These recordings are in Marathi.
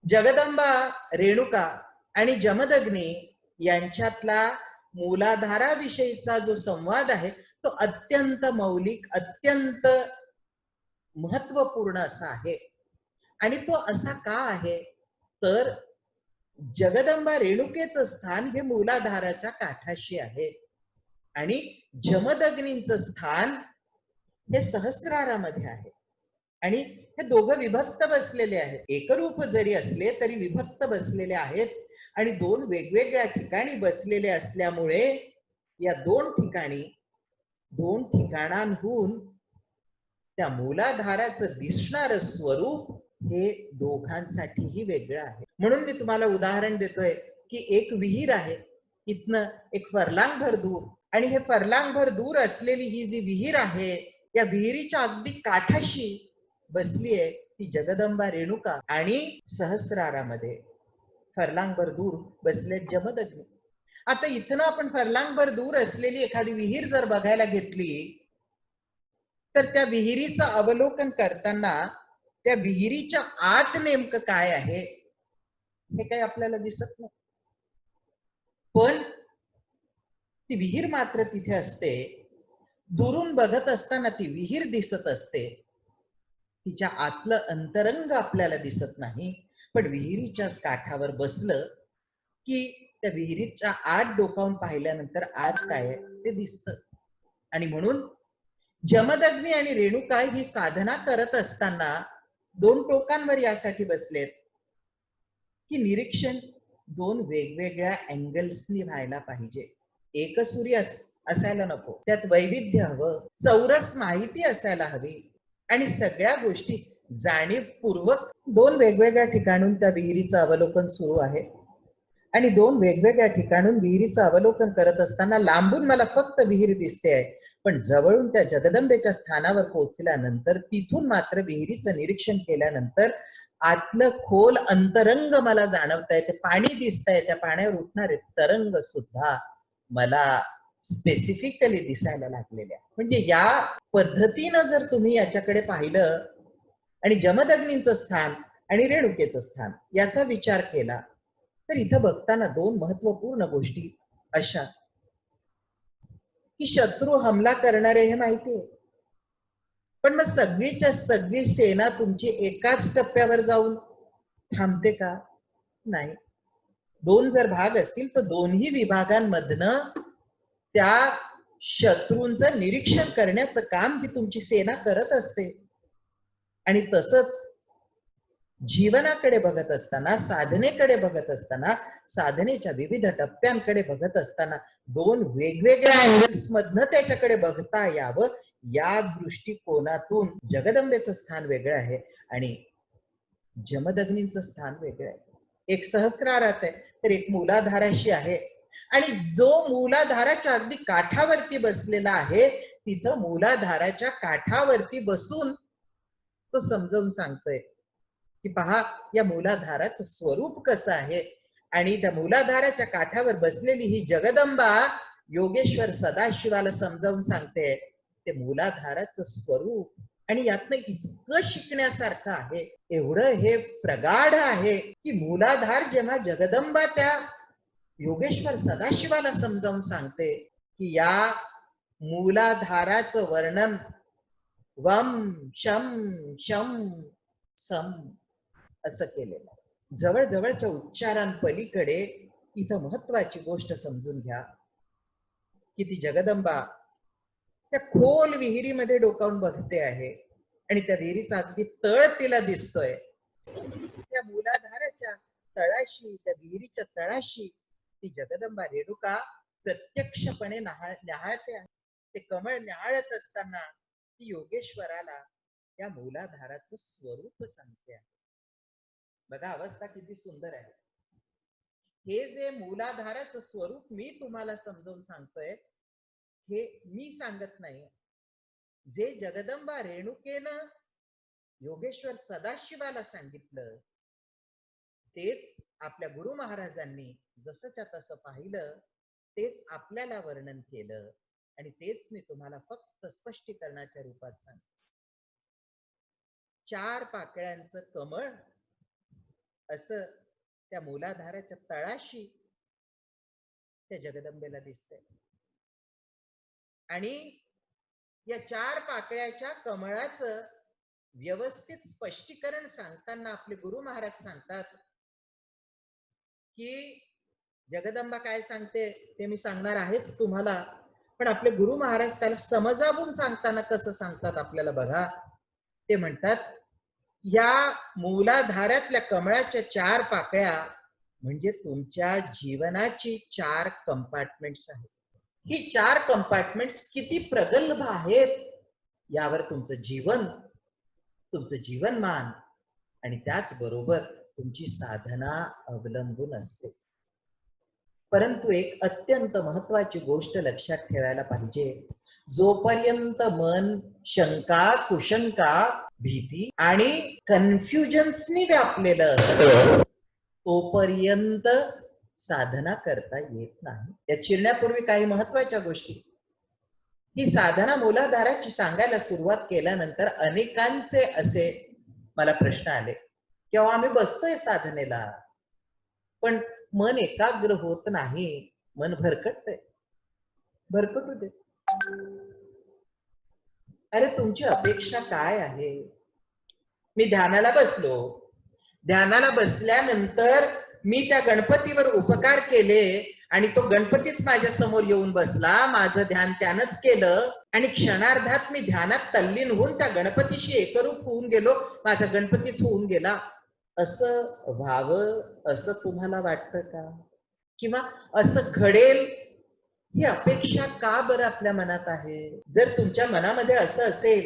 जगदंबा रेणुका आणि जमदग्नी यांच्यातला मूलाधाराविषयीचा जो संवाद आहे तो अत्यंत मौलिक, अत्यंत महत्वपूर्ण असा आहे. आणि तो असा का आहे तर जगदंबा रेणुकेचं स्थान हे मूलाधाराच्या काठाशी आहे आणि जमदग्नींचं स्थान हे सहस्रारामध्ये आहे. आणि हे दोघं विभक्त बसलेले आहेत. एकरूप जरी असले तरी विभक्त बसलेले आहेत आणि दोन वेगवेगळ्या ठिकाणी बसलेले असल्यामुळे या दोन ठिकाणांहून त्या मूलाधाराचं दिसणारं स्वरूप हे दोघांसाठीही वेगळं आहे. म्हणून मी तुम्हाला उदाहरण देतोय की एक विहीर आहे, इथनं एक फरलांगभर दूर, आणि हे फरलांगभर दूर असलेली ही जी विहीर आहे या विहिरीच्या अगदी काठाशी बसली आहे ती जगदंबा रेणुका आणि सहस्रारामध्ये फरलांगभर दूर बसले जमदग्नी. आता इथनं आपण फरलांगभर दूर असलेली एखादी विहीर जर बघायला घेतली तर त्या विहिरीचं अवलोकन करताना त्या विहिरीच्या आत नेमकं काय आहे हे काही आपल्याला दिसत नाही, पण ती विहीर मात्र तिथे असते. दुरून बघत असताना ती विहीर दिसत असते, तिच्या आतलं अंतरंग आपल्याला दिसत नाही. पण विहिरीच्याच काठावर बसलं की त्या विहिरीच्या आत डोकावून पाहिल्यानंतर आत काय आहे ते दिसतं. आणि म्हणून जमदग्नी आणि रेणुका ही साधना करत असताना दोन टोकांवर यासाठी बसलेत की निरीक्षण दोन वेगवेगळ्या अँगल्सनी व्हायला पाहिजे. एकसुरी असायला नको, त्यात वैविध्य हवं, चौरस माहिती असायला हवी आणि सगळ्या गोष्टी जाणीवपूर्वक. दोन वेगवेगळ्या ठिकाणून त्या विहिरीचं अवलोकन सुरू आहे आणि दोन वेगवेगळ्या ठिकाणून विहिरीचं अवलोकन करत असताना लांबून मला फक्त विहीर दिसते आहे, पण जवळून त्या जगदंबेच्या स्थानावर पोहोचल्यानंतर तिथून मात्र विहिरीचं निरीक्षण केल्यानंतर आतलं खोल अंतरंग मला जाणवतंय. ते पाणी दिसतंय, त्या पाण्यावर उठणारे तरंग सुद्धा मला स्पेसिफिकली दिसायला लागलेल्या. म्हणजे या पद्धतीनं जर तुम्ही याच्याकडे पाहिलं आणि जमदग्नींचं स्थान आणि रेणुकेचं स्थान याचा विचार केला तर इथं बघताना दोन महत्वपूर्ण गोष्टी अशा की शत्रू हमला करणारे हे माहिती आहे, पण मग सगळीच्या सगळी सेना तुमची एकाच टप्प्यावर जाऊन थांबते का? नाही. दोन जर भाग असतील तर दोन्ही विभागांमधनं त्या शत्रूंचं निरीक्षण करण्याचं काम ही तुमची सेना करत असते. आणि तसंच जीवनाकडे बघत असताना, साधनेकडे बघत असताना, साधनेच्या विविध टप्प्यांकडे बघत असताना दोन वेगवेगळ्या अँगल्स मधनं त्याच्याकडे बघता यावं या दृष्टिकोनातून जगदंबेचं स्थान वेगळं आहे आणि जमदग्नींचं स्थान वेगळं आहे. एक सहस्रारात आहे तर एक मूलाधाराशी आहे. आणि जो मूलाधाराच्या अगदी काठावरती बसलेला आहे तिथं मूलाधाराच्या काठावरती बसून तो समजावून सांगतोय की पहा या मूलाधाराचं स्वरूप कसं आहे. आणि त्या मूलाधाराच्या काठावर बसलेली ही जगदंबा योगेश्वर सदाशिवाला समजावून सांगते ते मूलाधाराचं स्वरूप. आणि यातनं इतकं शिकण्यासारखं आहे, एवढं हे प्रगाढ आहे की मूलाधार जेव्हा जगदंबा त्या योगेश्वर सदाशिवाला समजावून सांगते की या मूलाधाराचं वर्णन वम शम शम सम असं केलेलं. जवळजवळच्या उच्चारांपलीकडे इथं महत्वाची गोष्ट समजून घ्या की ती जगदंबा त्या खोल विहिरीमध्ये डोकावून बघते आहे आणि त्या विहिरीचा अगदी तळ तिला दिसतोय. त्या मूलाधाराच्या तळाशी, त्या विहिरीच्या तळाशी ती जगदंबा रेणुका प्रत्यक्षपणे न्याहाळते आहे. ते कमळ न्याहाळत असताना ती योगेश्वराला या मूलाधाराचं स्वरूप सांगते आहे. बघा अवस्था किती सुंदर आहे. हे जे मूलाधाराचं स्वरूप मी तुम्हाला समजावून सांगतोय हे मी सांगत नाही, जे जगदंबा रेणुकेनं योगेश्वर सदाशिवाला सांगितलं तेच आपल्या गुरु महाराजांनी जसंच्या तसं पाहिलं, तेच आपल्याला वर्णन केलं आणि तेच मी तुम्हाला फक्त स्पष्टीकरणाच्या रूपात सांगतो. चार पाकळ्यांचं कमळ असं त्या मूलाधाराच्या तळाशी त्या जगदंबेला दिसतंय. आणि या 4 पाकळ्याच्या कमळाचं व्यवस्थित स्पष्टीकरण सांगताना आपले गुरु महाराज सांगतात की जगदंबा काय सांगते ते मी सांगणार आहेच तुम्हाला, पण आपले गुरु महाराज त्याला समजावून सांगताना कसं सांगतात आपल्याला बघा. ते म्हणतात या मूलाधारातल्या कमळाच्या 4 पाकळ्या म्हणजे तुमच्या जीवनाची 4 कंपार्टमेंट्स आहेत. ही 4 कंपार्टमेंट्स किती प्रगल्भ आहेत यावर तुमचं जीवन, तुमचं जीवनमान आणि त्याचबरोबर तुमची साधना अवलंबून असते. परंतु एक अत्यंत महत्वाची गोष्ट लक्षात ठेवायला पाहिजे, जोपर्यंत मन शंका, कुशंका, भीती आणि कन्फ्युजन्सनी व्यापलेलं असतं तोपर्यंत साधना करता येत नाही. यात शिरण्यापूर्वी काही महत्वाच्या गोष्टी. ही साधना मूलाधाराची सांगायला सुरुवात केल्यानंतर अनेकांचे असे मला प्रश्न आले, किंवा आम्ही बसतोय साधनेला पण मन एकाग्र होत नाही, मन भरकटतंय. भरकटू दे. अरे तुमची अपेक्षा काय आहे? मी ध्यानाला बसलो, ध्यानाला बसल्यानंतर मी त्या गणपतीवर उपकार केले आणि तो गणपतीच माझ्या समोर येऊन बसला, माझं ध्यान त्यानंच केलं आणि क्षणार्धात मी ध्यानात तल्लीन होऊन त्या गणपतीशी एकरूप होऊन गेलो, माझा गणपतीच होऊन गेला, असं व्हावं असं तुम्हाला वाटतं का? किंवा असं घडेल ही अपेक्षा का बरं आपल्या मनात आहे? जर तुमच्या मनामध्ये असं असेल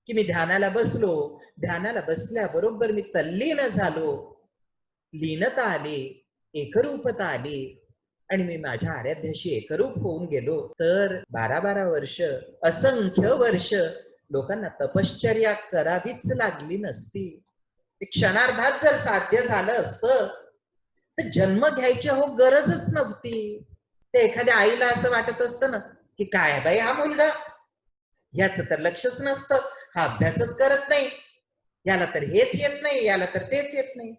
की मी ध्यानाला बसलो, ध्यानाला बसल्याबरोबर मी तल्लीन झालो, लीनता आली, एकरूपता आली आणि मी माझ्या आराध्याशी एकरूप होऊन गेलो, तर 12-12 वर्ष, असंख्य वर्ष लोकांना तपश्चर्या करावीच लागली नसती. क्षणार्धात जर साध्य झालं असतं तर जन्म घ्यायची हो गरजच नव्हती. ते एखाद्या आईला असं वाटत असतं ना की काय बाई हा मुलगा, ह्याचं तर लक्षच नसतं, हा अभ्यासच करत नाही, याला तर हेच येत नाही, याला तर तेच येत नाही.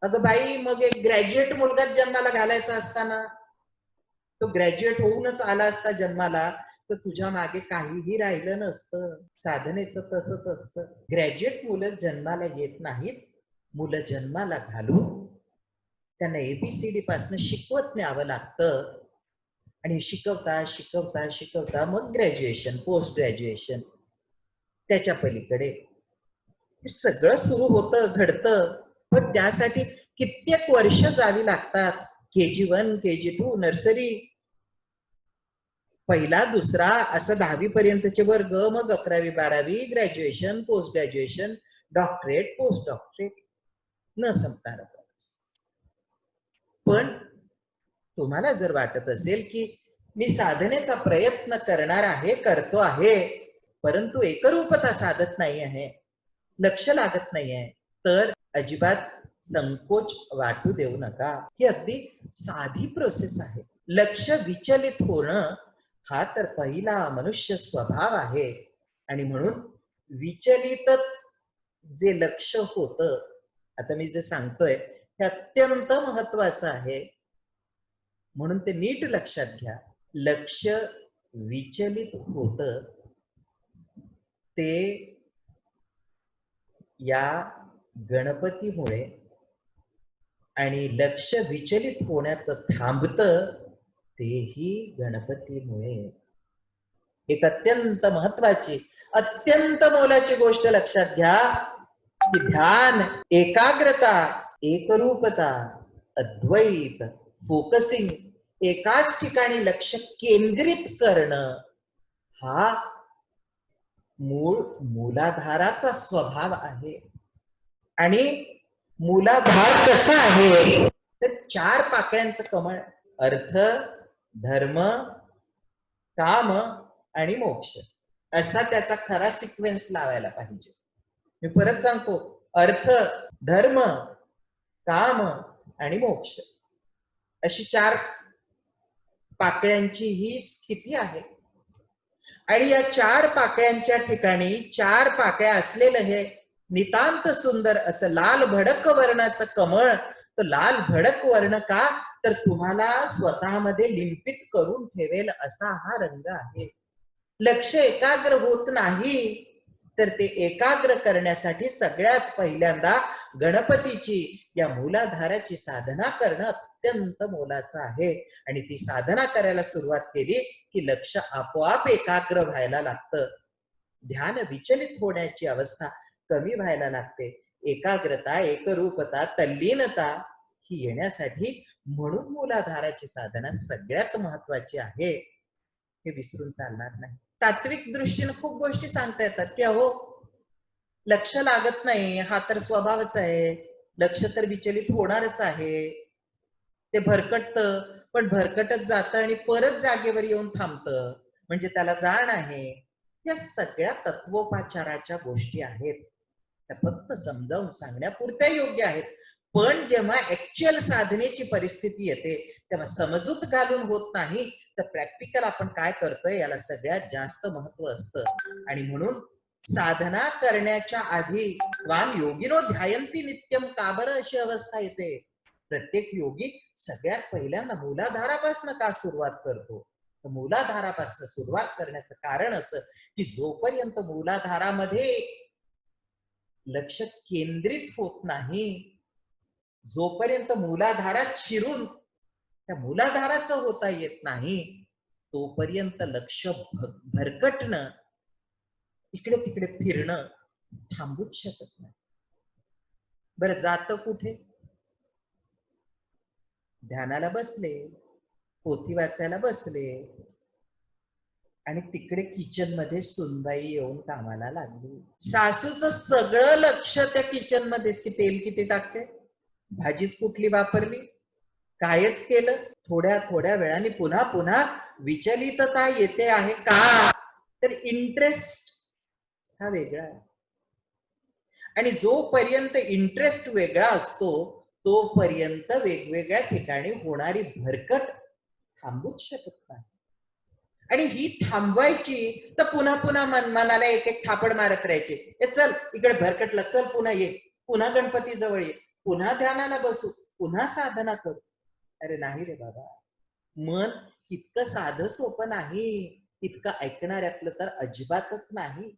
अगं बाई, मग एक ग्रॅज्युएट मुलगाच जन्माला घालायचा असताना, तो ग्रॅज्युएट होऊनच आला असता जन्माला, तर तुझ्या मागे काहीही राहिलं नसतं. साधनेचं तसंच असतं. ग्रॅज्युएट मुलं जन्माला येत नाहीत, मुलं जन्माला घालून त्यांना एबीसीडी पासून शिकवत न्यावं लागतं आणि शिकवता शिकवता शिकवता मग ग्रॅज्युएशन, पोस्ट ग्रॅज्युएशन, त्याच्या पलीकडे हे सगळं सुरू होतं, घडतं. पण त्यासाठी कित्येक वर्ष जावी लागतात. KG1, KG2, नर्सरी, पहिला दुसरा असं 10वी पर्यंतचे वर्ग, मग 11वी 12वी, graduation, post graduation, doctorate, post doctorate, न संपणारा प्रवास. पण तुम्हाला जर वाटत असेल की मी साधनेचा प्रयत्न करणार आहे, करतो आहे, परंतु एकरूपता साधत नाही आहे, लक्ष लागत नाही आहे, तर अजिबात संकोच वाटू देऊ नका. ही अगदी साधी प्रोसेस आहे. लक्ष विचलित होणं हा तर पहिला मनुष्य स्वभाव आहे आणि म्हणून विचलित जे लक्ष होतं, आता मी जे सांगतोय हे अत्यंत महत्वाचं आहे, म्हणून ते नीट लक्षात घ्या. लक्ष विचलित होतं ते या गणपतीमुळे आणि लक्ष विचलित होण्याचं थांबतं तेही गणपतीमुळे. एक अत्यंत महत्वाची, अत्यंत मोलाची गोष्ट लक्षात घ्या की ध्यान, एकाग्रता, एकरूपता, अद्वैत, फोकसिंग, एकाच ठिकाणी लक्ष केंद्रित करणं हा मूलाधाराचा स्वभाव आहे. आणि मूलाधार कसा आहे तर 4 पाकळ्यांचं कमळ, अर्थ, धर्म, काम आणि मोक्ष, असा त्याचा खरा सिक्वेन्स लावायला पाहिजे. मी परत सांगतो, अर्थ, धर्म, काम आणि मोक्ष, अशी 4 पाकळ्यांची ही स्थिती आहे. आणि या 4 पाकळ्यांच्या ठिकाणी 4 पाकळ्या असलेलं हे नितांत सुंदर असं लाल भडक वर्णाचं कमळ. तो लाल भडक वर्ण का, तर तुम्हाला स्वतःमध्ये लिंपित करून ठेवेल असा हा रंग आहे. लक्ष एकाग्र होत नाही, तर ते एकाग्र करण्यासाठी सगळ्यात पहिल्यांदा गणपतीची या मूलाधाराची साधना करणं अत्यंत मोलाचं आहे. आणि ती साधना करायला सुरुवात केली की लक्ष आपोआप एकाग्र व्हायला लागतं. ध्यान विचलित होण्याची अवस्था कमी व्हायला लागते. एकाग्रता, एकरूपता, तल्लीनता ही येण्यासाठी म्हणून मूलाधाराची साधना सगळ्यात महत्वाची आहे, हे विसरून चालणार नाही. तात्विक दृष्टीने खूप गोष्टी सांगता येतात की अहो लक्ष लागत नाही, हा तर स्वभावच आहे, लक्ष तर विचलित होणारच आहे, ते भरकटतं, पण भरकटत जातं आणि परत जागेवर येऊन थांबतं, म्हणजे त्याला जाण आहे. या सगळ्या तत्वोपचाराच्या गोष्टी आहेत, त्या फक्त समजावून सांगण्यापुरत्या योग्य आहेत. पण जेव्हा ऍक्च्युअल साधनेची परिस्थिती येते तेव्हा समजूत घालून होत नाही, तर प्रॅक्टिकल आपण काय करतोय याला सगळ्यात जास्त महत्व असतं. आणि म्हणून साधना करण्याच्या आधी त्वां योगिनो ध्यायन्ति नित्यम, का बरं अशी अवस्था येते? प्रत्येक योगी सगळ्यात पहिल्यांदा मूलाधारापासून का सुरुवात करतो? मूलाधारापासून सुरुवात करण्याचं कारण असं की जोपर्यंत मूलाधारामध्ये लक्ष केंद्रित होत नाही, जोपर्यंत मूलाधारात शिरून त्या मूलाधाराचं होता येत नाही, तोपर्यंत लक्ष भरकटणं, इकडे तिकडे फिरणं थांबूच शकत नाही. बरं जातं कुठे? ध्यानाला बसले, पोथी वाचायला बसले आणि तिकडे किचन मध्ये सुनबाई येऊन कामाला लागली. सासूचं सगळं लक्ष त्या किचन मध्येच, की तेल किती टाकते, भाजीच कुठली वापरली, कायच केलं. थोड्या थोड्या वेळाने पुन्हा पुन्हा विचलितता येते आहे का, तर इंटरेस्ट हा वेगळा आहे. आणि जोपर्यंत इंटरेस्ट वेगळा असतो तोपर्यंत वेगवेगळ्या ठिकाणी होणारी भरकट थांबूच शकत नाही. आणि ही थांबवायची तर पुन्हा पुन्हा मनाला एक एक थापड मारत राहायचे, चल इकडे भरकटला, चल पुन्हा ये, पुन्हा गणपती जवळ ये, पुन्हा ध्यानाला बसू, पुन्हा साधना करू. अरे नाही रे बाबा, मन इतकं साधं सोपं नाही, इतकं ऐकणाऱ्यातलं तर अजिबातच नाही.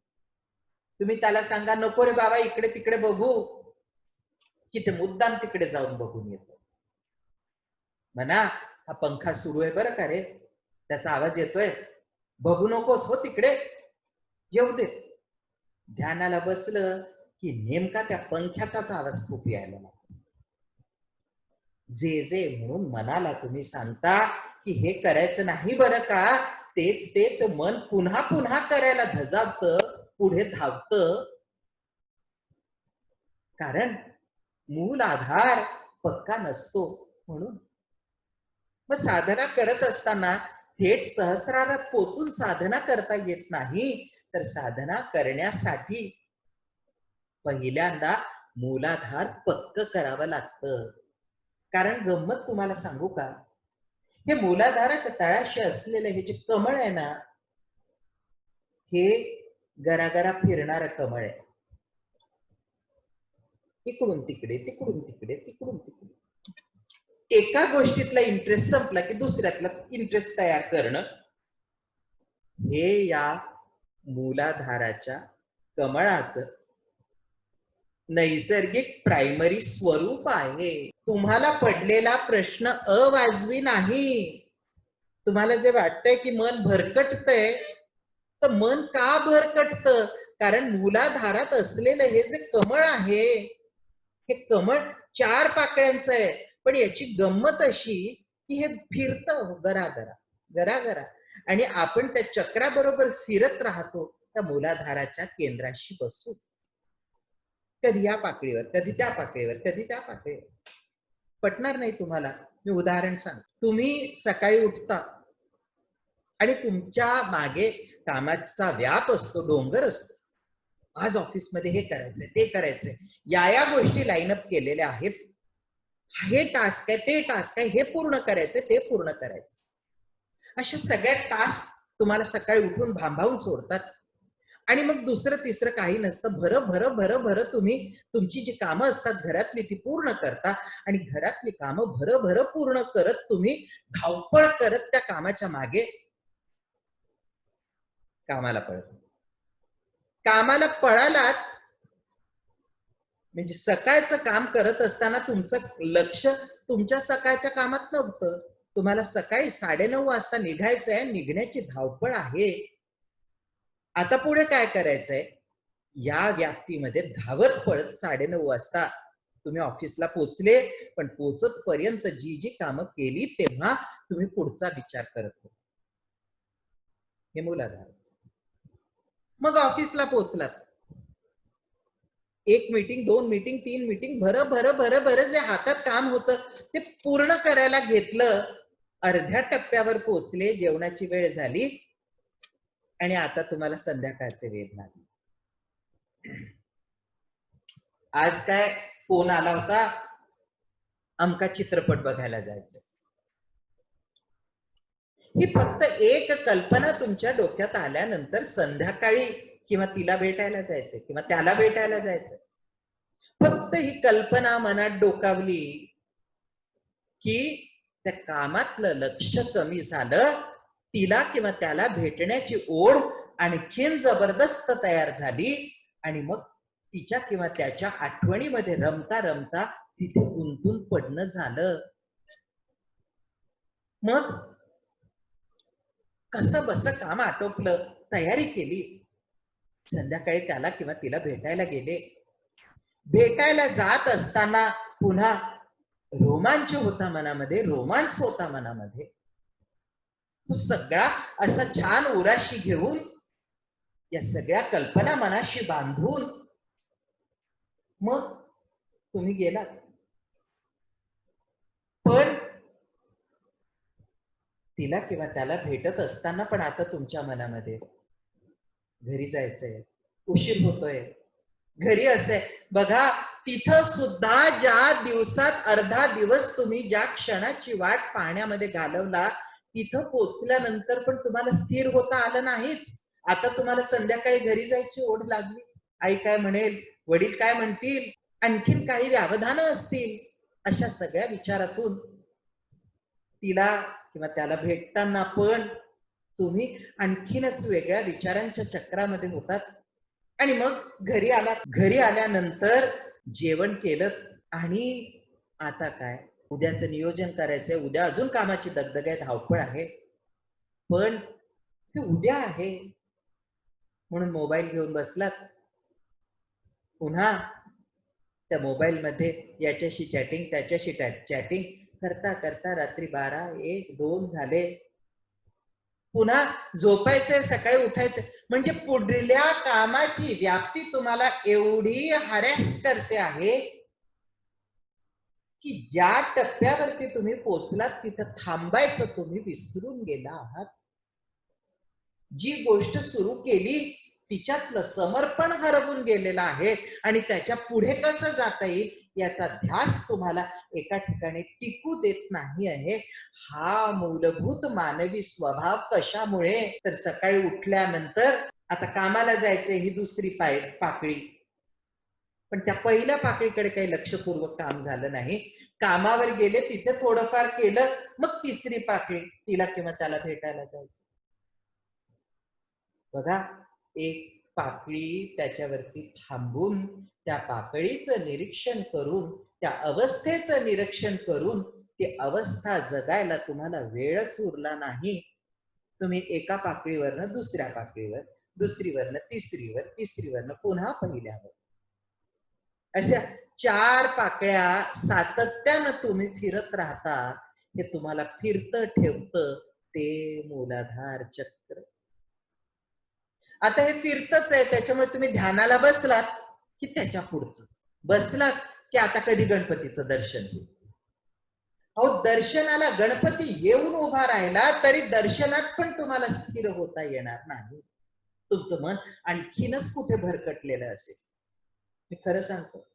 तुम्ही त्याला सांगा नको रे बाबा इकडे तिकडे बघू, की ते मुद्दाम तिकडे जाऊन बघून येतो. म्हणा हा पंखा सुरू आहे बरं का रे, त्याचा आवाज येतोय, बघू नकोस हो तिकडे, येऊ दे. ध्यानाला बसलं की नेमका त्या पंख्याचाच आवाज खूप यायला लागतो. जे जे म्हणून मनाला तुम्ही सांगता की हे करायचं नाही बरं का, तेच ते मन पुन्हा पुन्हा करायला धजावतं, पुढे धावतं. कारण मूल आधार पक्का नसतो. म्हणून मग साधना करत असताना थेट सहस्रारात पोचून साधना करता येत नाही, तर साधना करण्यासाठी पहिल्यांदा मूलाधार पक्क करावं लागतं. कारण गंमत तुम्हाला सांगू का, हे मूलाधाराच्या तळाशी असलेलं हे जे कमळ आहे ना, हे गरागरा फिरणारं कमळ आहे. इकडून तिकडे, तिकडून तिकडे, तिकडून तिकडे. एका गोष्टीतला इंटरेस्ट संपला की दुसऱ्यातला इंटरेस्ट तयार करणं, हे या मूलाधाराच्या कमळाचं नैसर्गिक प्रायमरी स्वरूप आहे. तुम्हाला पडलेला प्रश्न अवाजवी नाही. तुम्हाला जे वाटतंय की मन भरकटतंय, तर मन का भरकटतं? कारण मूलाधारात असलेलं हे जे कमळ आहे, हे कमळ 4 पाकळ्यांचं आहे, पण याची गंमत अशी की हे फिरतं गरागरा गरागरा, आणि आपण त्या चक्राबरोबर फिरत राहतो त्या मूलाधाराच्या केंद्राशी बसून. कधी या पाकळीवर, कधी त्या पाकळीवर, कधी त्या पाकळीवर. पटणार नाही तुम्हाला. मी उदाहरण सांग. तुम्ही सकाळी उठता आणि तुमच्या मागे कामाचा व्याप असतो, डोंगर असतो. आज ऑफिसमध्ये हे करायचंय, ते करायचंय, या गोष्टी लाईनअप केलेल्या आहेत, हे टास्क आहे, ते टास्क आहे, हे पूर्ण करायचंय, ते पूर्ण करायचं. अशा सगळ्या टास्क तुम्हाला सकाळी उठून भांभावून सोडतात आणि मग दुसरं तिसरं काही नसतं. भरं भरं भरं भरं तुम्ही तुमची जी कामं असतात घरातली ती पूर्ण करता आणि घरातली कामं भरं भरं पूर्ण करत तुम्ही धावपळ करत त्या कामाच्या मागे कामाला पळता. कामाला पळालात म्हणजे सकाळचं काम करत असताना तुमचं लक्ष तुमच्या सकाळच्या कामात नव्हतं. तुम्हाला सकाळी 9:30 वाजता निघायचंय, निघण्याची धावपळ आहे. आता पुढे काय करायचंय? या व्याप्तीमध्ये धावत पळत 9:30 वाजता तुम्ही ऑफिसला पोहोचले, पण पोहोचत पर्यंत जी जी कामं केली तेव्हा तुम्ही पुढचा विचार करत होते. हे मूलाधार. मग ऑफिसला पोहोचलात. 1 मीटिंग, 2 मीटिंग, 3 मीटिंग भरं भरं भरं भरं जे हातात काम होतं ते पूर्ण करायला घेतलं. अर्ध्या टप्प्यावर पोहोचले, जेवणाची वेळ झाली आणि आता तुम्हाला संध्याकाळचे वेळ लागले. आज काय फोन आला होता, अमका चित्रपट बघायला जायचं. ही फक्त एक कल्पना तुमच्या डोक्यात आल्यानंतर संध्याकाळी किंवा तिला भेटायला जायचं किंवा त्याला भेटायला जायचं. फक्त ही कल्पना मनात डोकावली की त्या कामातलं लक्ष कमी झालं, तिला किंवा त्याला भेटण्याची ओढ आणखीन जबरदस्त तयार झाली आणि मग तिच्या किंवा त्याच्या आठवणीमध्ये रमता रमता तिथे गुंतून पडणं झालं. मग कसं बसं काम आटोपलं, तयारी केली, संध्याकाळी त्याला किंवा तिला भेटायला गेले. भेटायला जात असताना पुन्हा रोमांच होता मनामध्ये, रोमांस होता मनामध्ये. तो सगळा असा छान उराशी घेऊन या सगळ्या कल्पना मनाशी बांधून मग तुम्ही गेलात. पण तिला किंवा त्याला भेटत असताना पण आता तुमच्या मनामध्ये घरी जायचंय, उशीर होतोय, घरी असे बघा. तिथं सुद्धा ज्या दिवसात अर्धा दिवस तुम्ही ज्या क्षणाची वाट पाहण्यामध्ये घालवला, तिथं पोचल्यानंतर पण तुम्हाला स्थिर होता आलं नाहीच. आता तुम्हाला संध्याकाळी घरी जायची ओढ लागली. आई काय म्हणेल, वडील काय म्हणतील, आणखीन काही व्यवधानं असतील, अशा सगळ्या विचारातून तिला किंवा त्याला भेटताना पण तुम्ही आणखीनच वेगळ्या विचारांच्या चक्रामध्ये होतात. आणि मग घरी आला. घरी आल्यानंतर जेवण केलं आणि आता काय, उद्याचं नियोजन करायचंय. उद्या अजून कामाची दगदग आहे, धावपळ आहे. पण ते उद्या आहे म्हणून मोबाईल घेऊन बसलात. पुन्हा त्या मोबाईल मध्ये याच्याशी चॅटिंग, त्याच्याशी चॅटिंग करता करता रात्री 12, 1, 2 झाले. पुन्हा झोपायचंय, सकाळी उठायचंय. म्हणजे पुढल्या कामाची व्याप्ती तुम्हाला एवढी हॅरेस करते आहे की ज्या टप्प्यावरती तुम्ही पोहोचलात तिथं थांबायचं तुम्ही विसरून गेला आहात. जी गोष्ट सुरू केली तिच्यातलं समर्पण हरवून गेलेलं आहे आणि त्याच्या पुढे कसं जाता येईल याचा ध्यास तुम्हाला एका ठिकाणी टिकू देत नाही आहे. हा मूलभूत मानवी स्वभाव कशामुळे? तर सकाळी उठल्यानंतर आता कामाला जायचंय ही दुसरी पाकळी, पण त्या पहिल्या पाकळीकडे काही लक्षपूर्वक काम झालं नाही. कामावर गेले, तिथे थोडंफार केलं, मग तिसरी पाकळी, तिला किंवा त्याला भेटायला जायचं. बघा, एक पाकळी त्याच्यावरती थांबून त्या पाकळीचं निरीक्षण करून, त्या अवस्थेचं निरीक्षण करून ती अवस्था जगायला तुम्हाला वेळच उरला नाही. तुम्ही एका पाकळीवरनं दुसऱ्या पाकळीवर, दुसरीवरनं तिसरीवर, तिसरीवरनं पुन्हा पहिल्यावर, अशा 4 पाकळ्या सातत्यानं तुम्ही फिरत राहता. हे तुम्हाला फिरतं ठेवतं ते मूलाधार चक्र. आता हे फिरतच आहे, त्याच्यामुळे तुम्ही ध्यानाला बसलात की त्याच्या पुढचं, बसलात की आता कधी गणपतीचं दर्शन होईल. अहो, दर्शनाला गणपती येऊन उभा राहिला तरी दर्शनात पण तुम्हाला स्थिर होता येणार नाही. तुमचं मन आणखीनच कुठे भरकटलेलं असेल. मी खरं सांगतो,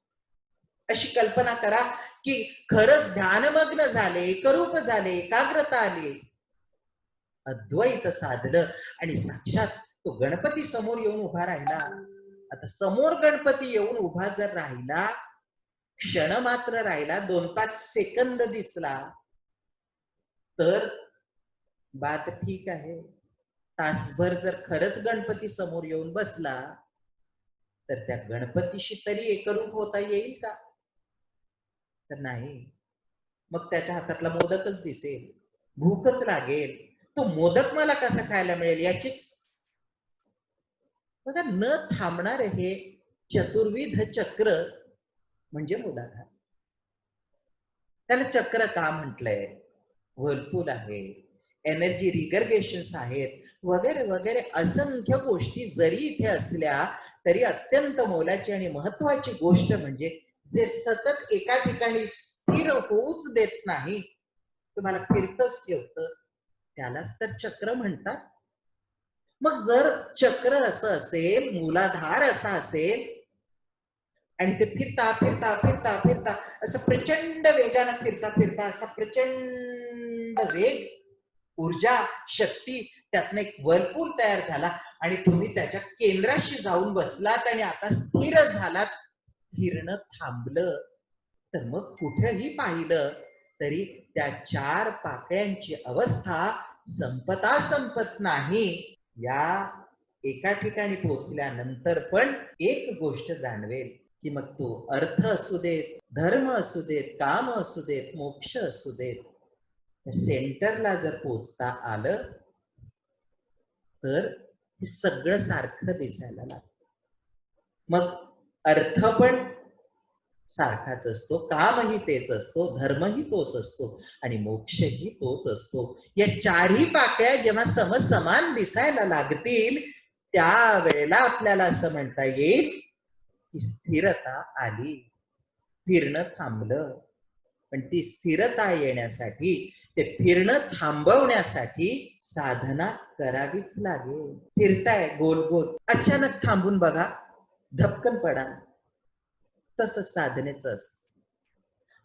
अशी कल्पना करा की खरंच ध्यानमग्न झाले, एकरूप झाले, एकाग्रता आली, अद्वैत साधलं आणि साक्षात तो गणपती समोर येऊन उभा राहिला. आता समोर गणपती येऊन उभा जर राहिला, क्षण मात्र राहिला, 2-5 सेकंद दिसला, तर बात ठीक आहे. तासभर जर खरंच गणपती समोर येऊन बसला, तर त्या गणपतीशी तरी एकरूप होता येईल का? तर नाही. मग त्याच्या हातातला मोदकच दिसेल, भूकच लागेल. तो मोदक मला कसा खायला मिळेल याचीच. बघा, न थांबणार हे चतुर्विध चक्र म्हणजे मूलाधार. त्याला चक्र का म्हटलंय? व्हर्लपूल आहे, एनर्जी रिगर्गेशन्स आहेत, वगैरे वगैरे असंख्य गोष्टी जरी इथे असल्या तरी अत्यंत मोलाची आणि महत्वाची गोष्ट म्हणजे जे सतत एका ठिकाणी स्थिर होऊच देत नाही, तुम्हाला फिरतच ठेवतं, त्यालाच तर चक्र म्हणतात. मग जर चक्र असं असेल, मूलाधार असा असेल, आणि ते फिरता फिरता फिरता फिरता असं प्रचंड वेगानं फिरता फिरता असा प्रचंड वेग, ऊर्जा, शक्ती, त्यातनं एक व्हर्लपूल तयार झाला आणि तुम्ही त्याच्या केंद्राशी जाऊन बसलात आणि आता स्थिर झालात, फिरणं थांबलं, तर मग कुठेही पाहिलं तरी त्या 4 पाकळ्यांची अवस्था संपता संपत नाही. या एका ठिकाणी पोहोचल्यानंतर पण एक गोष्ट जाणवेल की मग तो अर्थ असू देत, धर्म असू देत, काम असू देत, मोक्ष असू देत, सेंटरला जर पोहोचता आलं तर हे सगळं सारखं दिसायला लागतं. मग अर्थ पण सारखाच असतो, कामही तेच असतो, धर्मही तोच असतो आणि मोक्षही तोच असतो. या 4ही पाकळ्या जेव्हा समसमान दिसायला लागतील त्यावेळेला आपल्याला असं म्हणता येईल की स्थिरता आली, फिरणं थांबलं. पण ती स्थिरता येण्यासाठी, ते फिरणं थांबवण्यासाठी साधना करावीच लागेल. फिरताय गोल गोल, अचानक थांबून बघा, धपकन पडा. तसं साधनेचं असतं.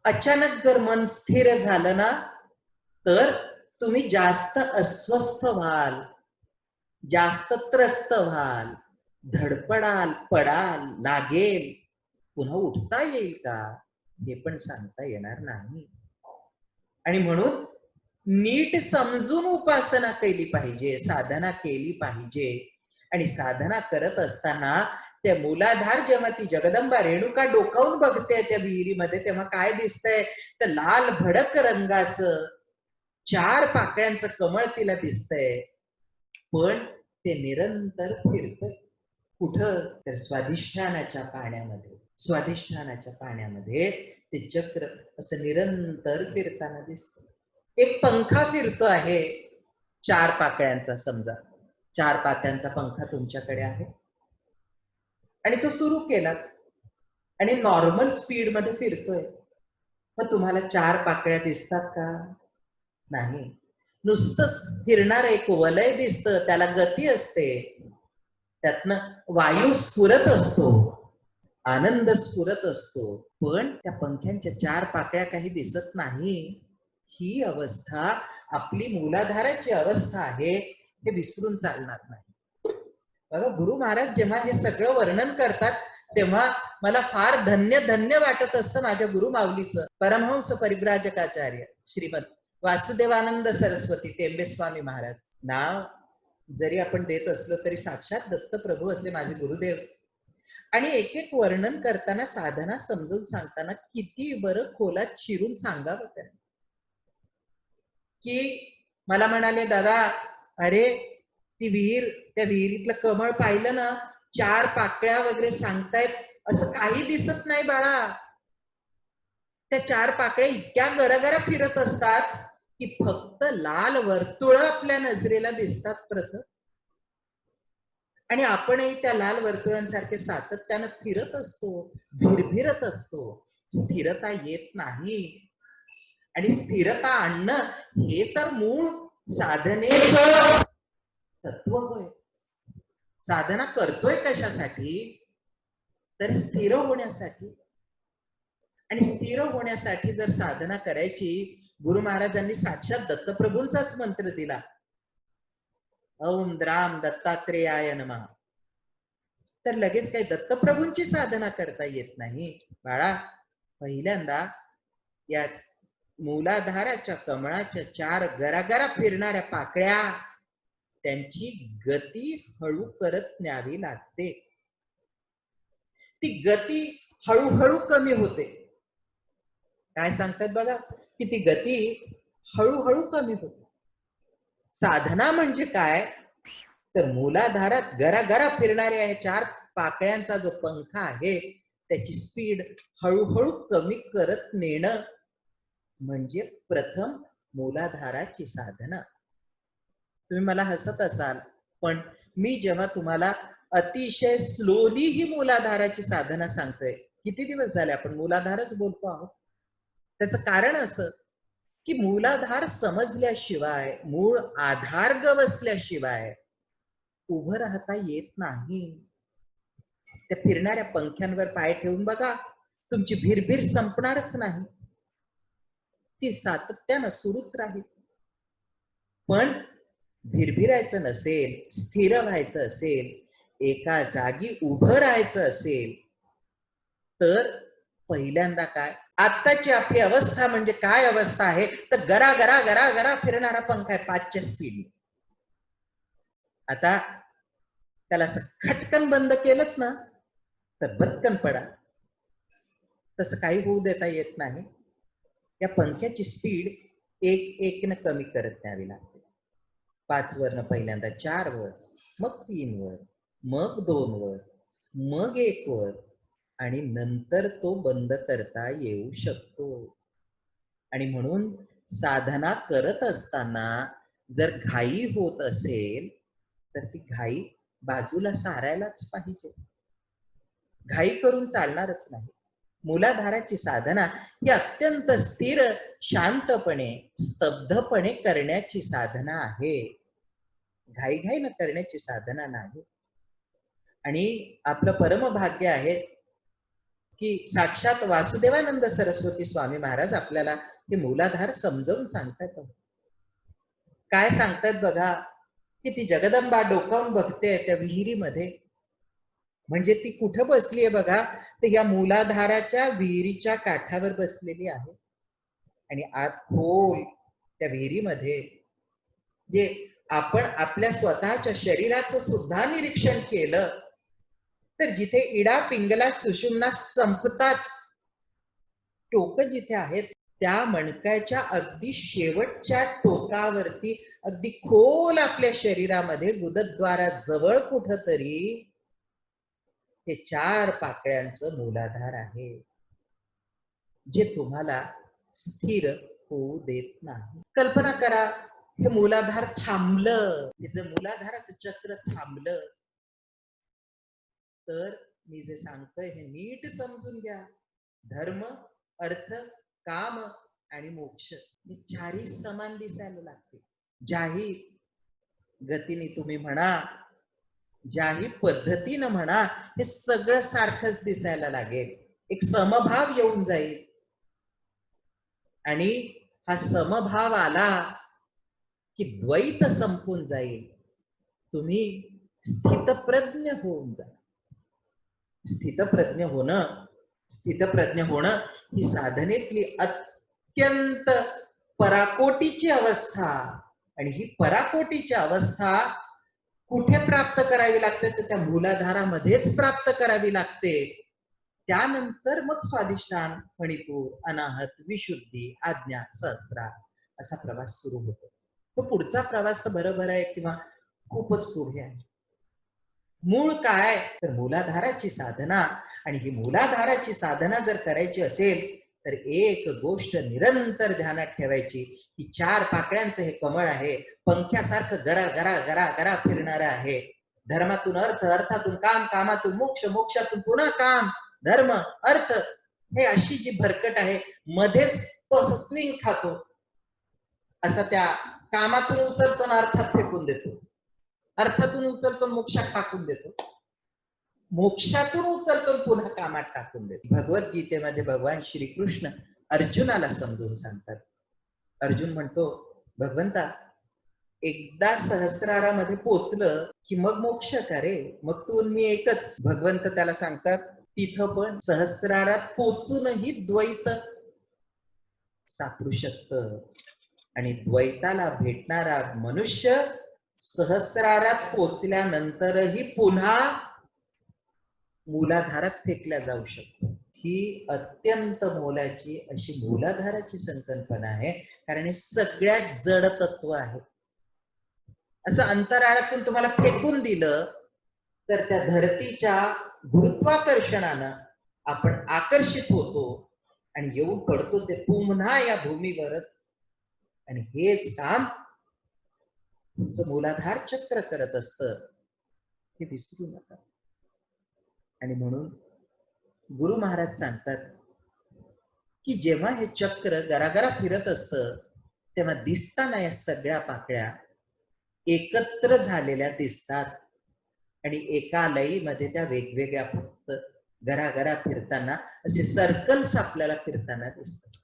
अचानक जर मन स्थिर झालं ना, तर तुम्ही जास्त अस्वस्थ व्हाल, जास्त त्रस्त व्हाल, धडपडाल, पडाल, लागेल, पुन्हा उठता येईल का हे पण सांगता येणार नाही. आणि म्हणून नीट समजून उपासना केली पाहिजे, साधना केली पाहिजे. आणि साधना करत असताना त्या मूलाधार जेव्हा ती जगदंबा रेणुका डोकावून बघते त्या विहिरीमध्ये, तेव्हा काय दिसतंय? तर लाल भडक रंगाचं 4 पाकळ्यांचं कमळ तिला दिसतंय. पण ते निरंतर फिरतंय. कुठं? तर स्वाधिष्ठानाच्या पाण्यामध्ये. स्वाधिष्ठानाच्या पाण्यामध्ये ते चक्र असं निरंतर फिरताना दिसतं. एक पंखा फिरतो आहे 4 पाकळ्यांचा, समजा 4 पात्यांचा पंखा तुमच्याकडे आहे आणि तो सुरू केला आणि नॉर्मल स्पीड मध्ये फिरतोय. मग तुम्हाला 4 पाकळ्या दिसतात का? नाही. नुसतंच फिरणार एक वलय दिसतं, त्याला गती असते, त्यातनं वायू स्फुरत असतो, आनंद स्फुरत असतो, पण त्या पंख्यांच्या 4 पाकळ्या काही दिसत नाही. ही अवस्था आपली मूलाधाराची अवस्था आहे, हे विसरून चालणार नाही. बघा, गुरु महाराज जेव्हा हे सगळं वर्णन करतात तेव्हा मला फार धन्य धन्य वाटत असतं माझ्या गुरु माऊलीचं. परमहंस परिव्राजकाचार्य श्रीमद वासुदेवानंद सरस्वती टेंबे स्वामी महाराज. नाव जरी आपण देत असलो तरी साक्षात दत्तप्रभू असे माझे गुरुदेव. आणि एक एक वर्णन करताना, साधना समजून सांगताना किती बरं खोलात शिरून सांगावं त्यांनी. की मला म्हणाले, दादा अरे ती विहीर, त्या विहिरीतलं कमळ पाहिलं ना, 4 पाकळ्या वगैरे सांगतायत, असं काही दिसत नाही बाळा. त्या 4 पाकळ्या इतक्या गरगरा फिरत असतात की फक्त लाल वर्तुळ आपल्या नजरेला दिसतात प्रथम, आणि आपणही त्या लाल वर्तुळांसारखे सातत्यानं फिरत असतो, भिरभिरत असतो. स्थिरता येत नाही. आणि स्थिरता आणणं हे तर मूळ साधनेचं तत्व होय. साधना करतोय कशासाठी? तर स्थिर होण्यासाठी. आणि स्थिर होण्यासाठी जर साधना करायची, गुरु महाराजांनी साक्षात दत्तप्रभूंचाच मंत्र दिला. ओम द्राम दत्तात्रेयाय नमः. तर लगेच काही दत्तप्रभूंची साधना करता येत नाही बाळा. पहिल्यांदा या मूलाधाराच्या कमळाच्या 4 गरागरा फिरणाऱ्या पाकळ्या, त्यांची गती हळू करत न्यावी लागते. ती गती हळूहळू कमी होते. काय सांगतात बघा, की ती गती हळूहळू कमी होते. साधना म्हणजे काय, तर मूलाधारात गरागरा फिरणाऱ्या ह्या 4 पाकळ्यांचा जो पंखा आहे त्याची स्पीड हळूहळू कमी करत नेणं म्हणजे प्रथम मूलाधाराची साधना. तुम्ही मला हसत असाल, पण मी जेव्हा तुम्हाला अतिशय स्लोली ही मूलाधाराची साधना सांगतोय, किती दिवस झाले आपण मूलाधारच बोलतो आहोत. त्याचं कारण असं की मूलाधार समजल्याशिवाय, मूळ आधार गवसल्याशिवाय उभं राहता येत नाही. त्या फिरणाऱ्या पंख्यांवर पाय ठेवून बघा, तुमची भिरभिर संपणारच नाही, ती सातत्यानं सुरूच राहील. पण भिरभिरायचं नसेल, स्थिर व्हायचं असेल, एका जागी उभं राहायचं असेल, तर पहिल्यांदा काय, आत्ताची आपली अवस्था म्हणजे काय अवस्था आहे, तर गरा गरा गरा गरा फिरणारा पंखा आहे 5च्या स्पीड. आता त्याला असं खटकन बंद केलं ना तर बत्कन पडा. तसं काही होऊ देता येत नाही. या पंख्याची स्पीड एक एक न कमी करत न्यावी लागते. 5 वरनं पहिल्यांदा 4 वर, मग 3 वर, मग 2 वर, मग 1 वर, आणि नंतर तो बंद करता येऊ शकतो. आणि म्हणून साधना करत असताना जर घाई होत असेल तर ती घाई बाजूला सारायलाच पाहिजे. घाई करून चालणारच नाही. मूलाधाराची साधना ही अत्यंत स्थिर, शांतपणे, स्तब्धपणे करण्याची साधना आहे, घाईघाईनं करण्याची साधना नाही. आणि आपलं परमभाग्य आहे की साक्षात वासुदेवानंद सरस्वती स्वामी महाराज आपल्याला हे मूलाधार समजावून सांगतात. काय सांगतात बघा, की ती जगदंबा डोकावून बघते त्या विहिरीमध्ये. म्हणजे ती कुठं बसली आहे बघा, तर या मूलाधाराच्या विहिरीच्या काठावर बसलेली आहे. आणि आत खोल त्या विहिरीमध्ये जे आपण आपल्या स्वतःच्या शरीराचं सुद्धा निरीक्षण केलं तर जिथे इडा पिंगला सुषुम्ना संपतात, टोक जिथे आहेत, त्या मणक्याच्या अगदी शेवटच्या टोकावरती अगदी खोल आपल्या शरीरामध्ये गुदद्वाराजवळ कुठंतरी हे 4 पाकळ्यांचं मूलाधार आहे, जे तुम्हाला स्थिर होऊ देत नाही. कल्पना करा, हे मूलाधार थांबलं, हे जर मूलाधाराचं चक्र थांबलं तर मी जे सांगतोय हे नीट समजून घ्या. धर्म, अर्थ, काम आणि मोक्ष हे 4ही समान दिसायला लागते. ज्याही गतीने तुम्ही म्हणा, ज्याही पद्धतीनं म्हणा, हे सगळं सारखंच दिसायला लागेल. एक समभाव येऊन जाईल. आणि हा समभाव आला की द्वैत संपून जाईल. तुम्ही स्थितप्रज्ञ होऊन जा. स्थितप्रज्ञ होणं ही साधनेतली अत्यंत पराकोटीची अवस्था. आणि ही पराकोटीची अवस्था कुठे प्राप्त करावी लागते, तर त्या मूलाधारामध्येच प्राप्त करावी लागते. त्यानंतर मग स्वाधिष्ठान, मणिपूर, अनाहत, विशुद्धी, आज्ञा, सहस्रार असा प्रवास सुरू होतो. तो पुढचा प्रवास तर बरोबर आहे किंवा खूपच पुढे आहे. मूळ काय, तर मूलाधाराची साधना. आणि ही मूलाधाराची साधना जर करायची असेल तर एक गोष्ट निरंतर ध्यानात ठेवायची, की 4 पाकळ्यांचं हे कमळ आहे, पंख्यासारखं गरा गरा गरा गरा फिरणारं आहे. धर्मातून अर्थ, अर्थातून काम, कामातून मोक्ष, मोक्षातून पुन्हा काम, धर्म, अर्थ, हे अशी जी भरकट आहे, मध्येच तो असं स्विंग खातो. असं त्या कामातून उचलतो ना अर्थात फेकून देतो, अर्थातून उचलतो मोक्षात टाकून देतो, मोक्षातून उचलतो पुन्हा कामात टाकून देतो. भगवद्गीतेमध्ये भगवान श्रीकृष्ण अर्जुनाला समजून सांगतात. अर्जुन म्हणतो, भगवंता, एकदा सहस्रारामध्ये पोचलं की मग मोक्ष का रे, मग तू मी एकच. भगवंत त्याला सांगतात तिथं पण सहस्रारात पोचूनही द्वैत सापडू शकतं. आणि द्वैताला भेटणारा मनुष्य सहस्रारात पोचल्यानंतरही पुन्हा मूलाधारात फेकल्या जाऊ शकतो. ही अत्यंत मोलाची अशी मूलाधाराची संकल्पना आहे, कारण हे सगळ्यात जड तत्व आहे. असं अंतराळातून तुम्हाला फेकून दिलं तर त्या धरतीच्या गुरुत्वाकर्षणानं आपण आकर्षित होतो आणि येऊन पडतो ते पुन्हा या भूमीवरच. आणि हेच काम तुमचं मूलाधार चक्र करत असतं, हे विसरू नका. आणि म्हणून गुरु महाराज सांगतात की जेव्हा हे चक्र गरागरा फिरत असतं तेव्हा दिसताना या सगळ्या पाकळ्या एकत्र झालेल्या दिसतात आणि एका लईमध्ये त्या वेगवेगळ्या फक्त गरागरा फिरताना असे सर्कल्स आपल्याला फिरताना दिसतात.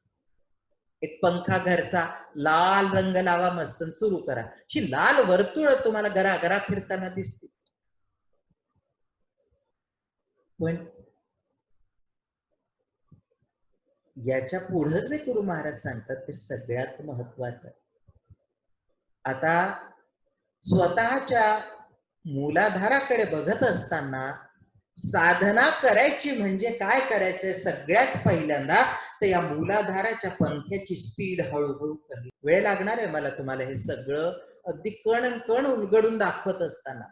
एक पंखा घरचा लाल रंग लावा मस्त सुरू करा, ही लाल वर्तुळ तुम्हाला गरागरा फिरताना दिसते. पण याच्या पुढे जे गुरु महाराज सांगतात ते सगळ्यात महत्वाचं आहे. आता स्वतःच्या मूलाधाराकडे बघत असताना साधना करायची म्हणजे काय करायचंय, सगळ्यात पहिल्यांदा तर या मूलाधाराच्या पंख्याची स्पीड हळूहळू कमी. वेळ लागणार आहे मला तुम्हाला हे सगळं अगदी कण कण उलगडून दाखवत असताना,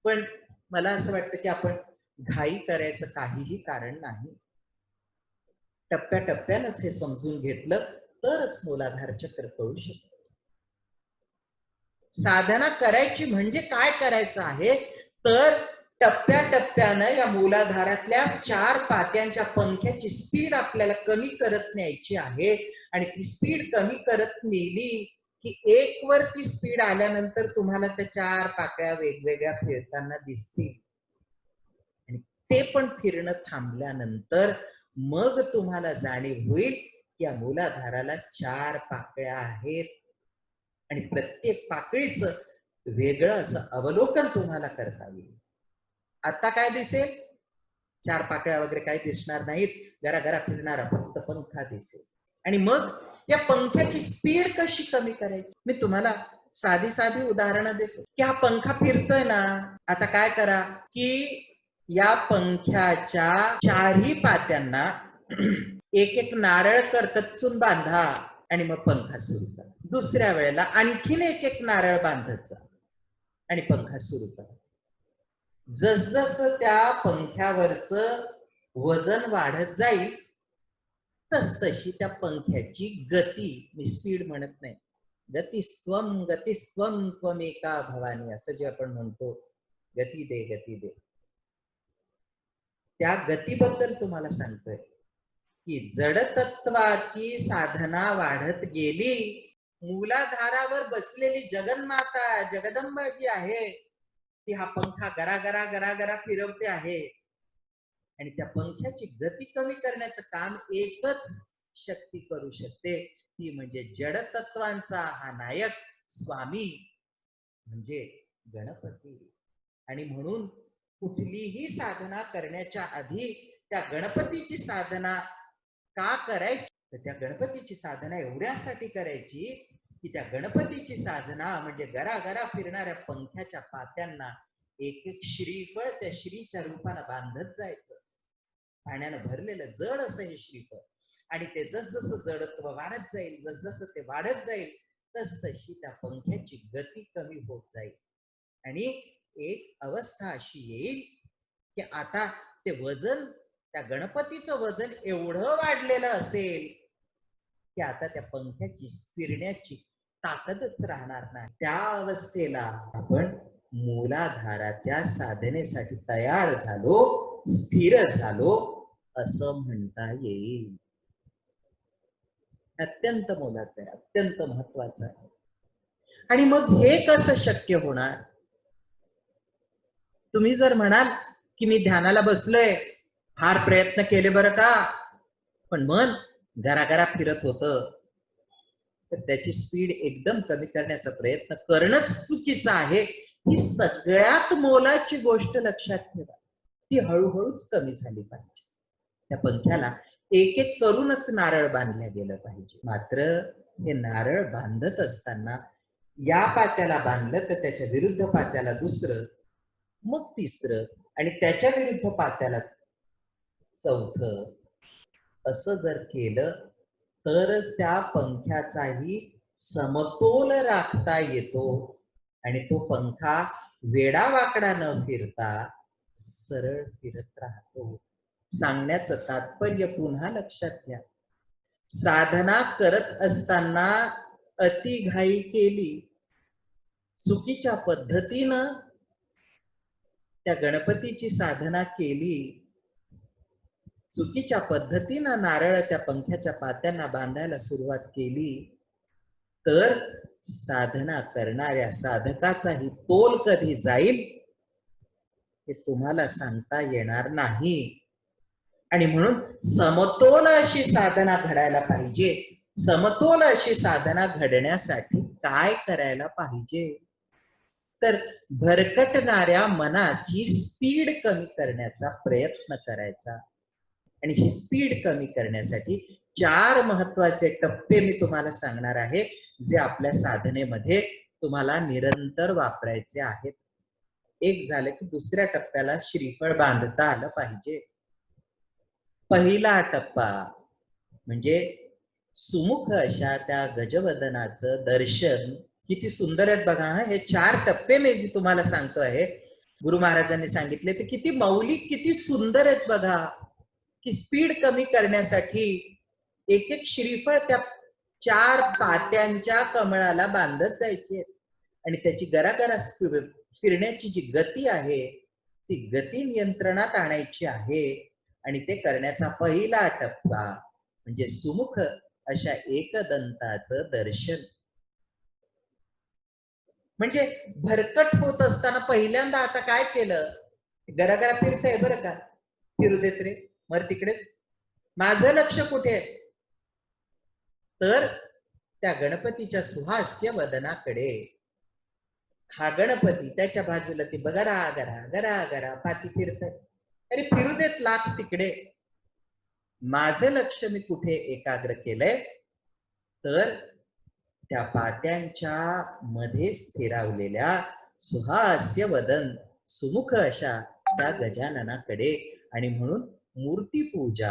पण मला असं वाटतं की आपण घाई करायचं काहीही कारण नाही. टप्प्याटप्प्यानंच हे समजून घेतलं तरच मूलाधार चक्र कळू शकतं. साधना करायची म्हणजे काय करायचं आहे, तर टप्प्याटप्प्यानं या मूलाधारातल्या 4 पात्यांच्या पंख्याची स्पीड आपल्याला कमी करत न्यायची आहे. आणि ती स्पीड कमी करत नेली की 1 वर ती स्पीड आल्यानंतर तुम्हाला त्या 4 पाकळ्या वेगवेगळ्या फिरताना दिसतील. आणि ते पण फिरणं थांबल्यानंतर मग तुम्हाला जाणीव होईल की या मूलाधाराला 4 पाकळ्या आहेत आणि प्रत्येक पाकळीचं वेगळं असं अवलोकन तुम्हाला करता येईल. आता काय दिसेल, 4 पाकळ्या वगैरे काही दिसणार नाहीत, गरागरा फिरणारा फक्त पंखा दिसेल. आणि मग या पंख्याची स्पीड कशी कमी करायची, मी तुम्हाला साधी साधी उदाहरणं देतो की हा पंखा फिरतोय ना, आता काय करा की या पंख्याच्या 4ही पात्यांना एक एक नारळ करकचून बांधा आणि मग पंखा सुरू करा. दुसऱ्या वेळेला आणखीन एक एक नारळ बांधत जा आणि पंखा सुरू करा. जसजसं त्या पंख्यावरचं वजन वाढत जाईल तसतशी त्या पंख्याची गती, मी स्पीड म्हणत नाही, गतिस्त्वम गतिस्त्वम त्वमेका भवानी असं जे आपण म्हणतो, गती दे गती दे, त्या गतीबद्दल तुम्हाला सांगतोय की जडतत्वाची साधना वाढत गेली, मूलाधारावर बसलेली जगन्माता जगदंबा जी आहे ती हा पंखा गरागरा गरागरा फिरवते आहे. आणि त्या पंख्याची गती कमी करण्याचं काम एकच शक्ती करू शकते, ती म्हणजे जडतत्वांचा हा नायक स्वामी म्हणजे गणपती. आणि म्हणून कुठलीही साधना करण्याच्या आधी त्या गणपतीची साधना का करायची, तर त्या गणपतीची साधना एवढ्यासाठी करायची की त्या गणपतीची साधना म्हणजे गरागरा फिरणाऱ्या पंख्याच्या पात्यांना एक एक श्रीफळ त्या श्रीच्या रूपानं बांधत जायचं. पाण्यानं भरलेलं जड असं हे श्रीफळ, आणि ते जसजसं जडत्व वाढत जाईल, जसजसं ते वाढत जाईल तसतशी त्या पंख्याची गती कमी होत जाईल. आणि एक अवस्था अशी येईल की आता ते वजन, त्या गणपतीचं वजन एवढं वाढलेलं असेल की आता त्या पंख्याची फिरण्याची ताकदच राहणार नाही. त्या अवस्थेला आपण मूलाधाराच्या साधनेसाठी तयार झालो, स्थिर झालो असं म्हणता येईल. अत्यंत मोलाचं आहे, अत्यंत महत्वाचं आहे. आणि मग हे कसं शक्य होणार, तुम्ही जर म्हणाल की मी ध्यानाला बसलोय, फार प्रयत्न केले बरं का, पण मन गरागरा फिरत होतं, तर त्याची स्पीड एकदम कमी करण्याचा प्रयत्न करणंच चुकीचं आहे. ही सगळ्यात मोलाची गोष्ट लक्षात ठेवा. ती हळूहळूच कमी झाली पाहिजे. त्या पंख्याला एक एक करूनच नारळ बांधल्या गेलं पाहिजे. मात्र हे नारळ बांधत असताना या पात्याला बांधलं तर त्याच्या विरुद्ध पात्याला दुसरं, मग तिसरं आणि त्याच्या विरुद्ध पात्याला चौथं, असं जर केलं तरच त्या पंख्याचाही समतोल राखता येतो आणि तो पंखा वेडावाकडा न फिरता सरळ फिरत राहतो. सांगण्याचं तात्पर्य पुन्हा लक्षात घ्या. साधना करत असताना अतिघाई केली, चुकीच्या पद्धतीनं त्या गणपतीची साधना केली, चुकीच्या पद्धतीनं नारळ त्या पंख्याच्या पात्यांना बांधायला सुरुवात केली, तर साधना करणाऱ्या साधकाचाही तोल कधी जाईल हे तुम्हाला सांगता येणार नाही. आणि म्हणून समतोल अशी साधना घडायला पाहिजे. समतोल अशी साधना घडण्यासाठी काय करायला पाहिजे, तर भरकटणाऱ्या मनाची स्पीड कमी करण्याचा प्रयत्न करायचा. आणि ही स्पीड कमी करण्यासाठी 4 महत्वाचे टप्पे मी तुम्हाला सांगणार आहे, जे आपल्या साधनेमध्ये तुम्हाला निरंतर वापरायचे आहेत. एक झालं की दुसऱ्या टप्प्याला श्रीफळ बांधता आलं पाहिजे. पहिला टप्पा म्हणजे सुमुख अशा त्या गजवदनाचं दर्शन. किती सुंदर आहेत बघा. हे 4 टप्पे मी जे तुम्हाला सांगतो आहे, गुरु महाराजांनी सांगितले ते किती मौलिक, किती सुंदर आहेत बघा. की स्पीड कमी करण्यासाठी एक एक श्रीफळ त्या 4 पात्यांच्या कमळाला बांधत जायचे आणि त्याची गरागरा फिरण्याची जी गती आहे ती गती नियंत्रणात आणायची आहे. आणि ते करण्याचा पहिला टप्पा म्हणजे सुमुख अशा एकदंताचं दर्शन. म्हणजे भरकट होत असताना पहिल्यांदा आता काय केलं, गरागरा फिरतंय बरं का, फिरू देत रे, मर तिकडेच, माझं लक्ष कुठे, तर त्या गणपतीच्या सुहास्य वदनाकडे. हा गणपती, त्याच्या बाजूला ती गरा गरा गरा गरा पाती फिरत. अरे फिरू देत लाख तिकडे, माझं लक्ष मी कुठे एकाग्र केलंय, तर त्या पात्यांच्या मध्ये स्थिरावलेल्या सुहास्य वदन सुमुख अशा त्या गजाननाकडे. आणि म्हणून मूर्ती पूजा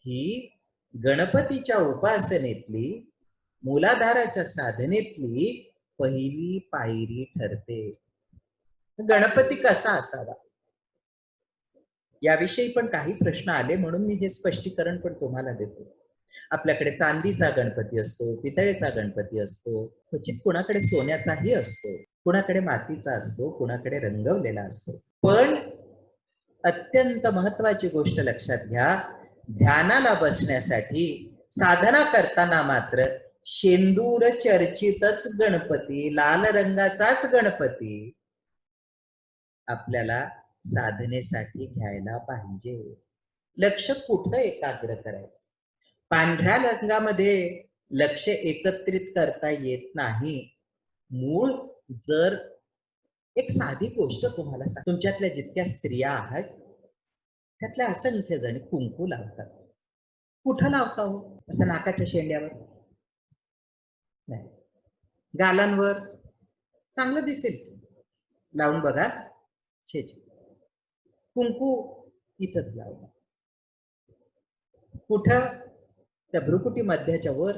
ही गणपतीच्या उपासनेतली, मूलाधाराच्या साधनेतली पहिली पायरी ठरते. गणपती कसा असावा याविषयी पण काही प्रश्न आले, म्हणून मी हे स्पष्टीकरण पण तुम्हाला देतो. आपल्याकडे चांदीचा गणपती असतो, पितळेचा गणपती असतो, क्वचित कुणाकडे सोन्याचाही असतो, कुणाकडे मातीचा असतो, कुणाकडे रंगवलेला असतो. पण अत्यंत महत्वाची गोष्ट लक्षात घ्या, ध्यानाला बसण्यासाठी साधना करताना मात्र शेंदूर चर्चितच गणपती, लाल रंगाचाच गणपती आपल्याला साधनेसाठी घ्यायला पाहिजे. लक्ष कुठं एकाग्र करायचं. पांढऱ्या रंगामध्ये लक्ष एकत्रित करता येत नाही. मूळ जर एक साधी गोष्ट तुम्हाला सांग, तुमच्यातल्या जितक्या स्त्रिया आहात त्यातल्या असंख्य जणी कुंकू लावतात. कुठं लावता हो? असं नाकाच्या शेंड्यावर नाही, गालांवर चांगलं दिसेल, लावून बघा. छे छे, कुंकू इथंच लावलं. कुठं? त्या भ्रुकुटी मध्याच्या वर.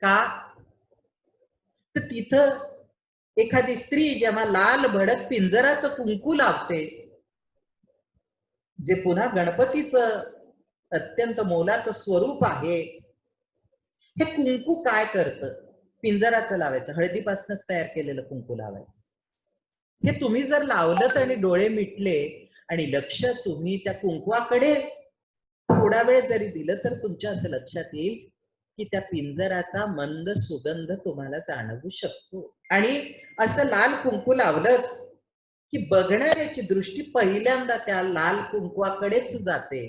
का? तर तिथं एखादी स्त्री जेव्हा लाल भडक पिंजराचं कुंकू लावते, जे पुन्हा गणपतीचं अत्यंत मोलाचं स्वरूप आहे, हे कुंकू काय करतं? पिंजराचं लावायचं, हळदीपासूनच तयार केलेलं कुंकू लावायचं. हे तुम्ही जर लावलं आणि डोळे मिटले आणि लक्ष तुम्ही त्या कुंकवाकडे थोडा वेळ जरी दिलं, तर तुमच्या असं लक्षात येईल की त्या पिंजराचा मंद सुगंध तुम्हाला जाणवू शकतो. आणि असं लाल कुंकू लावलं की बघणाऱ्याची दृष्टी पहिल्यांदा त्या लाल कुंकवाकडेच जाते.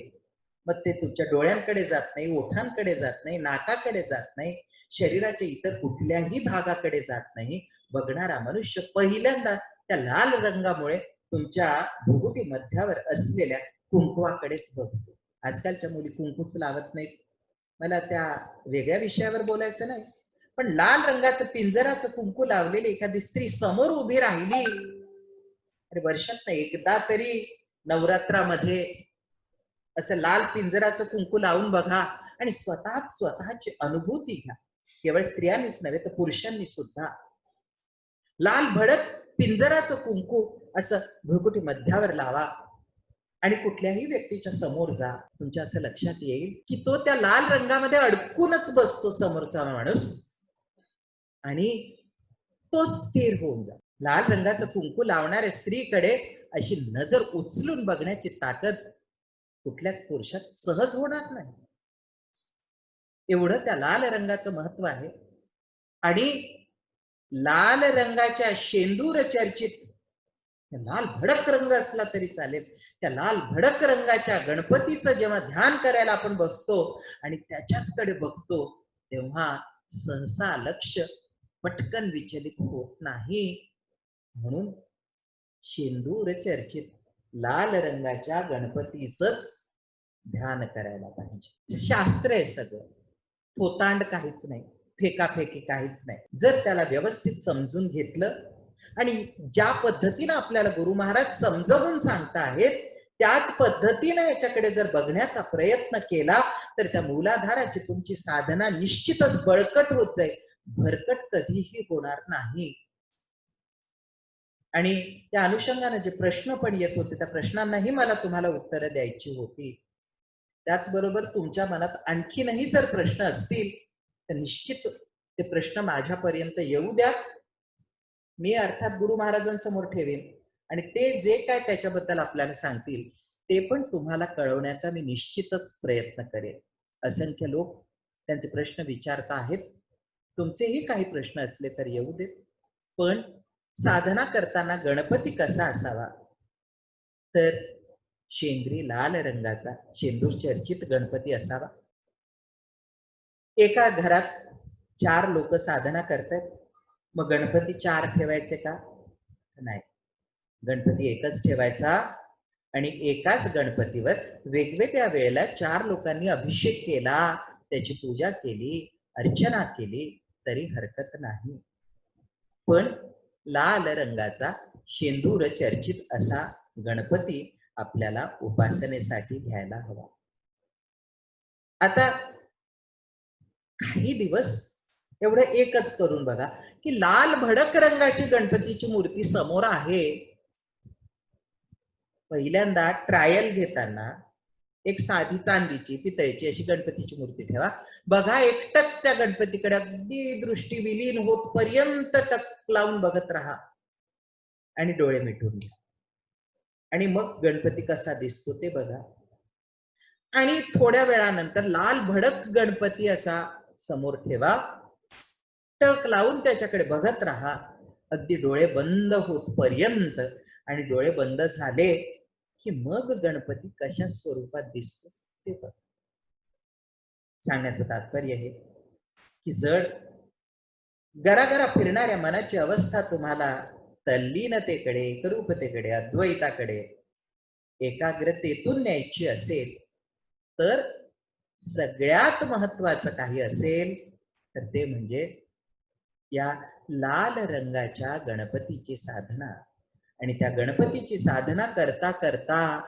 मग ते तुमच्या डोळ्यांकडे जात नाही, ओठांकडे जात नाही, नाकाकडे जात नाही, शरीराच्या इतर कुठल्याही भागाकडे जात नाही. बघणारा मनुष्य पहिल्यांदा त्या लाल रंगामुळे तुमच्या भुगुटी मध्यावर असलेल्या कुंकवाकडेच बघतो. आजकालच्या मुली कुंकूच लावत नाहीत. मला त्या वेगळ्या विषयावर बोलायचं नाही, पण लाल रंगाचं पिंजराचं कुंकू लावलेली एखादी स्त्री समोर उभी राहिली, अरे वर्षात एकदा तरी नवरात्रामध्ये असं लाल पिंजराचं कुंकू लावून बघा आणि स्वतःची अनुभूती घ्या. केवळ स्त्रियांनीच नव्हे तर पुरुषांनी सुद्धा लाल भडक पिंजराचं कुंकू असं भुरकुटी मध्यावर लावा आणि कुठल्याही व्यक्तीच्या समोर जा. तुमच्या असं लक्षात येईल की तो त्या लाल रंगामध्ये अडकूनच बसतो समोरचा माणूस आणि तो स्थिर होऊन जा. लाल रंगाचं कुंकू लावणाऱ्या स्त्रीकडे अशी नजर उचलून बघण्याची ताकद कुठल्याच पुरुषात सहज होणार नाही. एवढं त्या लाल रंगाचं महत्व आहे. आणि लाल रंगाच्या शेंदूर चर्चित लाल भडक रंग असला तरी चालेल, त्या लाल भडक रंगाच्या गणपतीचं जेव्हा ध्यान करायला आपण बसतो आणि त्याच्याचकडे बघतो, तेव्हा सहसा लक्ष पटकन विचलित होत नाही. म्हणून शेंदूर चर्चित लाल रंगाच्या गणपतीचंच ध्यान करायला पाहिजे. शास्त्र आहे सगळं, थोतांड काहीच नाही, फेकाफेकी काहीच नाही. जर त्याला व्यवस्थित समजून घेतलं आणि ज्या पद्धतीने आपल्याला गुरु महाराज समजावून सांगता आहेत त्याच पद्धतीने याच्याकडे जर बघण्याचा प्रयत्न केला तर त्या मूलाधाराची तुमची साधना निश्चितच बळकट होत जाईल, भरकट कधीही होणार नाही. आणि त्या अनुषंगाने जे प्रश्न पण येत होते त्या प्रश्नांनाही मला तुम्हाला उत्तरं द्यायची होती. त्याचबरोबर तुमच्या मनात आणखीनही जर प्रश्न असतील तर निश्चित ते प्रश्न माझ्यापर्यंत येऊ द्या. मी अर्थात गुरु महाराजांसमोर ठेवेन आणि ते जे काय त्याच्याबद्दल आपल्याला सांगतील ते पण तुम्हाला कळवण्याचा मी निश्चितच प्रयत्न करेन. असंख्य लोक त्यांचे प्रश्न विचारता आहेत. तुमचेही काही प्रश्न असले तर येऊ देत. पण साधना करताना गणपती कसा असावा तर शेंद्री लाल रंगाचा शेंदूर चर्चित गणपती असावा. एका घरात 4 लोक साधना करतात, मग गणपती 4 ठेवायचे का? नाही, गणपती एकच ठेवायचा आणि एकाच गणपतीवर वेगवेगळ्या वेळेला 4 लोकांनी अभिषेक केला, त्याची पूजा केली, अर्चना केली तरी हरकत नाही. पण लाल रंगाचा शेंदूर चर्चित असा गणपती आपल्याला उपासनेसाठी घ्यायला हवा. आता काही दिवस एवढं एकच करून बघा की लाल भडक रंगाची गणपतीची मूर्ती समोर आहे. पहिल्यांदा ट्रायल घेताना एक साधी चांदीची पितळेची अशी गणपतीची मूर्ती ठेवा. बघा एकटक त्या गणपतीकडे अगदी दृष्टी विलीन होत पर्यंत टक लावून बघत राहा आणि डोळे मिटून घ्या आणि मग गणपती कसा दिसतो ते बघा. आणि थोड्या वेळानंतर लाल भडक गणपती असा समोर ठेवा, टक लावून त्याच्याकडे बघत राहा अगदी डोळे बंद होत पर्यंत आणि डोळे बंद झाले की मग गणपती कशा स्वरूपात दिसतो ते बघा. सांगण्याचं तात्पर्य हे की जर गरागरा फिरणाऱ्या मनाची अवस्था तुम्हाला तल्लीनतेकडे, एकरूपतेकडे, अद्वैताकडे, एकाग्रतेतून न्यायची असेल तर सगळ्यात महत्वाचं काही असेल तर ते म्हणजे या लाल रंगाच्या गणपतीची साधना. आणि त्या गणपतीची साधना करता करता